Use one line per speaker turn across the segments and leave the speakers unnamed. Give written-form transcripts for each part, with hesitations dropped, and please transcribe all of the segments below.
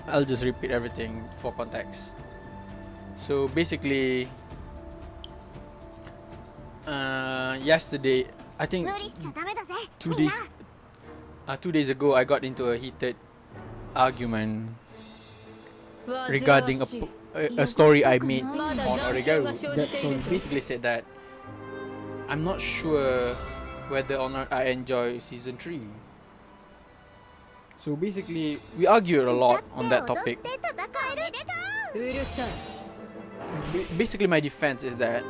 I'll just repeat everything for context. So basically, yesterday, I think 2 days 2 days ago, I got into a heated argument regarding a story I made on Oregairu. So basically said that I'm not sure whether or not I enjoy season 3. So basically, we argued a lot on that topic. Basically, my defense is that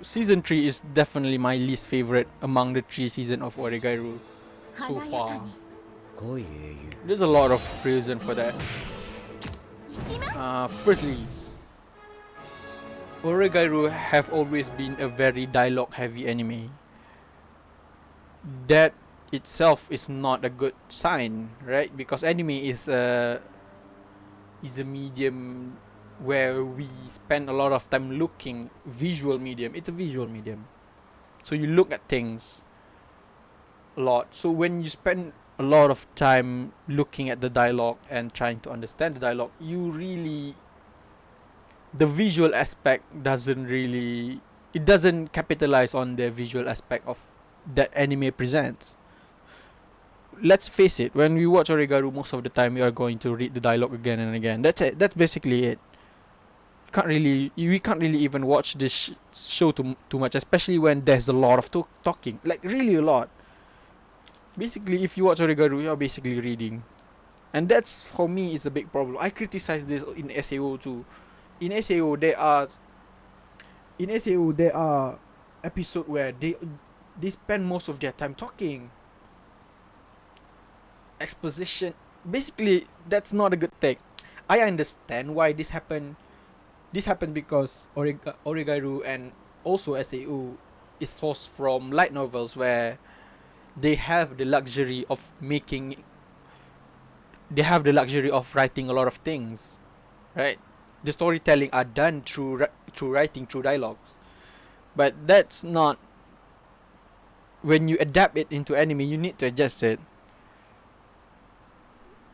season 3 is definitely my least favorite among the 3 seasons of Oregairu so far. There's a lot of reason for that. Firstly, Oregairu have always been a very dialogue heavy anime. That itself is not a good sign, right? Because anime is a medium where we spend a lot of time looking. Visual medium. It's a visual medium, so you look at things a lot. So when you spend a lot of time looking at the dialogue and trying to understand the dialogue, the visual aspect doesn't capitalize on the visual aspect of that anime presents. Let's face it, when we watch Oregairu, most of the time we are going to read the dialogue again and again. That's it. That's basically it. We can't really even watch this show too much, especially when there's a lot of talking, like really a lot. Basically, if you watch Oregairu, you're basically reading, and that's, for me, is a big problem. I criticize this in SAO too. In SAO there are episodes where they spend most of their time talking. Exposition. Basically, that's not a good thing. I understand why this happened. This happened because Oregairu and also SAO is sourced from light novels where they have the luxury of writing a lot of things, right? The storytelling are done through writing, through dialogues. But that's not, when you adapt it into anime, you need to adjust it.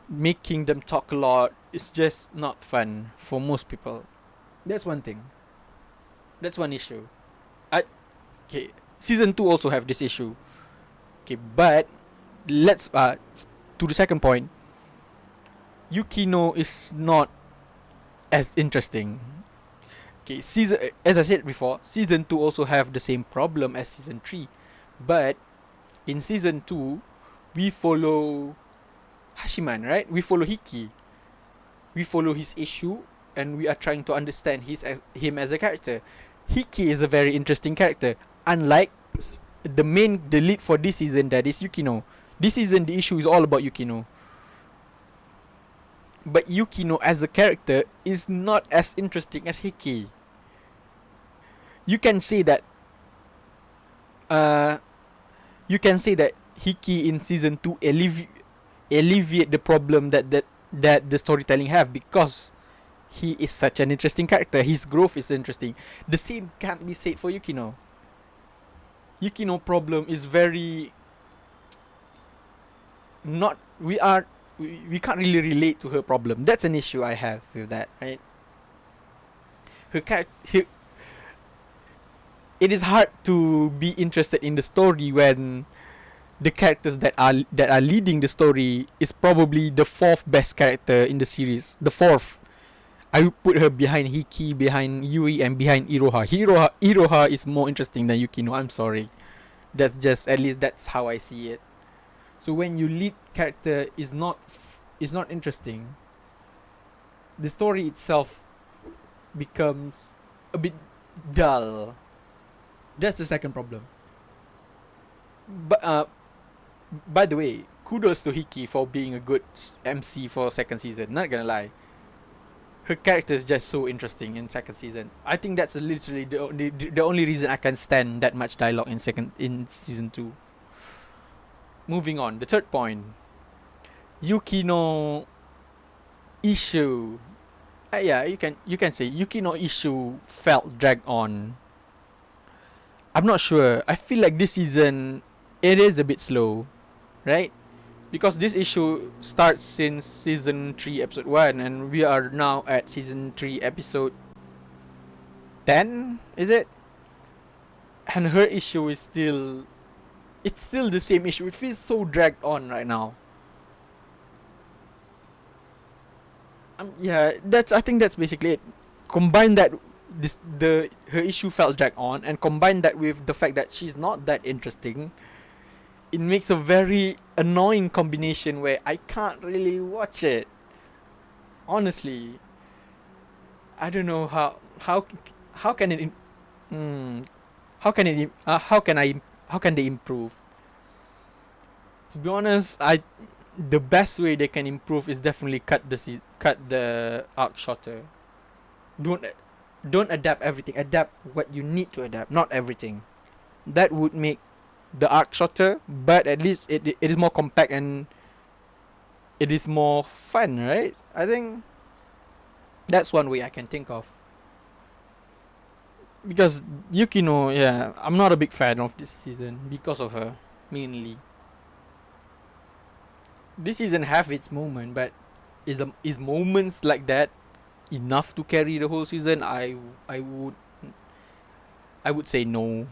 Making them talk a lot is just not fun for most people. That's one thing. That's one issue. Okay, season 2 also have this issue. Okay, but let's to the second point. Yukino is not as interesting. Okay, as I said before, season 2 also have the same problem as season 3. But in season 2, we follow Hashiman, right? We follow Hiki. We follow his issue, and we are trying to understand him as a character. Hiki is a very interesting character. Unlike the lead for this season, that is Yukino. This season, the issue is all about Yukino. But Yukino as a character is not as interesting as Hiki. You can say that Hiki in season 2 alleviate the problem that the storytelling have, because he is such an interesting character. His growth is interesting. The same can't be said for Yukino. Yukino problem is very not. We can't really relate to her problem. That's an issue I have with that, right? Her character. It is hard to be interested in the story when the characters that are leading the story is probably the 4th best character in the series. The 4th. I would put her behind Hiki, behind Yui, and behind Iroha. Iroha is more interesting than Yukino. I'm sorry. That's just, at least that's how I see it. So when your lead character is not interesting, the story itself becomes a bit dull. That's the second problem. But by the way, kudos to Hiki for being a good MC for second season. Not gonna lie, her character is just so interesting in second season. I think that's literally the only reason I can stand that much dialogue in season 2. Moving on, the third point, Yukino issue. Yeah, you can say Yukino issue felt dragged on. I'm not sure. I feel like this season it is a bit slow, right? because this issue starts since season 3 episode 1, and we are now at season 3 episode 10, is it? And her issue is still, it's still the same issue. It feels so dragged on right now. Yeah, that's, I think that's basically it. Combine that, this the her issue felt dragged on, and combine that with the fact that she's not that interesting. It makes a very annoying combination where I can't really watch it. Honestly, I don't know how can it how can it how can they improve? To be honest, I the best way they can improve is definitely cut the arc shorter. Don't don't adapt everything. Adapt what you need to adapt, not everything. That would make the arc shorter, but at least it is more compact and it is more fun, right? I think that's one way I can think of. Because Yukino, yeah, I'm not a big fan of this season because of her, mainly. This season have its moment, but is moments like that enough to carry the whole season? I would say no.